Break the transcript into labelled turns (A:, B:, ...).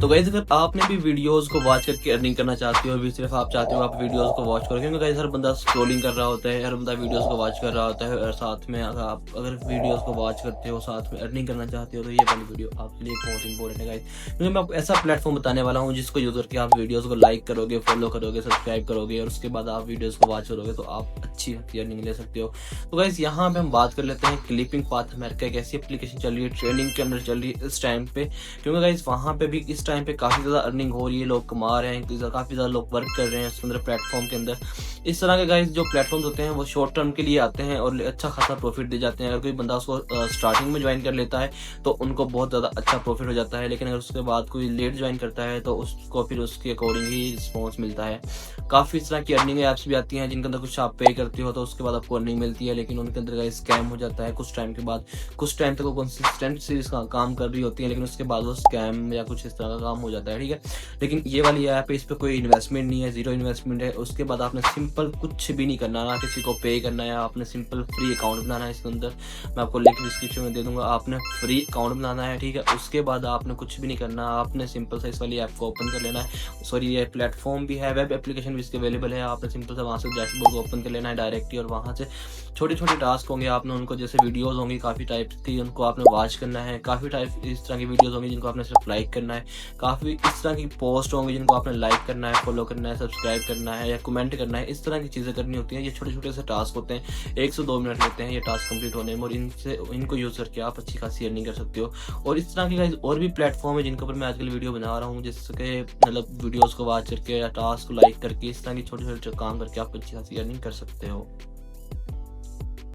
A: तो गाइस अगर आपने भी वीडियोस को वॉच करके अर्निंग करना चाहते हो, भी सिर्फ आप चाहते हो आप वीडियोस को वॉच करो, क्योंकि गाइस हर बंदा स्क्रॉलिंग कर रहा होता है, हर बंदा वीडियोस को वॉच कर रहा होता है, और साथ में अगर आप वीडियोस को वॉच करते हो साथ में अर्निंग करना चाहते हो, तो ये वाली वीडियो आपके लिए बहुत इंपॉर्टेंट है गाइस। क्योंकि मैं आपको ऐसा प्लेटफॉर्म बताने वाला हूँ जिसको यूज करके आप वीडियोस को लाइक करोगे, फॉलो करोगे, सब्सक्राइब करोगे, और उसके बाद आप वीडियोस को वॉच करोगे तो आप अच्छी अर्निंग ले सकते हो। तो गाइस यहाँ पे हम बात कर लेते हैं क्लिपिंग पाथ अमेरिका, एक ऐसी एप्लीकेशन चल रही है, ट्रेंडिंग के अंदर चल रही है इस टाइम पे, क्योंकि गाइस वहाँ पे भी इस टाइम पे काफ़ी ज़्यादा अर्निंग हो रही है, लोग कमा रहे हैं, काफ़ी ज़्यादा लोग वर्क कर रहे हैं उसके अंदर, प्लेटफॉर्म के अंदर। इस तरह के गाइस जो प्लेटफॉर्म्स होते हैं वो शॉर्ट टर्म के लिए आते हैं और अच्छा खासा प्रॉफिट दे जाते हैं। अगर कोई बंदा उसको स्टार्टिंग में ज्वाइन कर लेता है तो उनको बहुत ज़्यादा अच्छा प्रॉफिट हो जाता है, लेकिन अगर उसके बाद कोई लेट ज्वाइन करता है तो उसको फिर उसके अकॉर्डिंग ही रिस्पॉन्स मिलता है। काफ़ी इस तरह की अर्निंग ऐप्स भी आती हैं जिनके अंदर कुछ आप पे करते हो तो उसके बाद आपको अर्निंग मिलती है, लेकिन उनके अंदर गाइस स्कैम हो जाता है कुछ टाइम के बाद। कुछ टाइम तक वो कंसिस्टेंट इसका काम कर रही होती है, लेकिन उसके बाद वो स्कैम या कुछ इस तरह का काम हो जाता है, ठीक है। लेकिन ये वाली ऐप है, इस पर कोई इन्वेस्टमेंट नहीं है, जीरो इन्वेस्टमेंट है। उसके बाद आपने सिंपल कुछ भी नहीं करना, ना किसी को पे करना है, आपने सिंपल फ्री अकाउंट बनाना है इसके अंदर। मैं आपको लिंक डिस्क्रिप्शन में दे दूंगा, आपने फ्री अकाउंट बनाना है, ठीक है। उसके बाद आपने कुछ भी नहीं करना, आपने सिंपल सा इस वाली ऐप को ओपन कर लेना है। सॉरी, ये प्लेटफॉर्म भी है, वेब एप्लीकेशन भी इसके अवेलेबल है। आपने सिंपल सा वहाँ से डैशबोर्ड को ओपन कर लेना है डायरेक्टली, और वहाँ से छोटे छोटे टास्क होंगे, आपने उनको, जैसे वीडियोस होंगी काफ़ी टाइप की, उनको आपने वॉच करना है। काफ़ी टाइप इस तरह की वीडियोस होंगी जिनको आपने सिर्फ लाइक करना है। काफ़ी इस तरह की पोस्ट होंगी जिनको आपने लाइक करना है, फॉलो करना है, सब्सक्राइब करना है या कमेंट करना है। इस तरह की चीज़ें करनी होती हैं। ये छोटे छोटे से टास्क होते हैं, 1 से 2 मिनट लेते हैं ये टास्क कंप्लीट होने में, और इनको यूज़ करके आप अच्छी खासी अर्निंग कर सकते हो। और इस तरह की और भी प्लेटफॉर्म है जिनके ऊपर मैं आजकल वीडियो बना रहा हूँ, जिसके मतलब वीडियोज़ को वॉच करके या टास्क को लाइक करके इस तरह की छोटे छोटे काम करके आप अच्छी खासी अर्निंग कर सकते हो।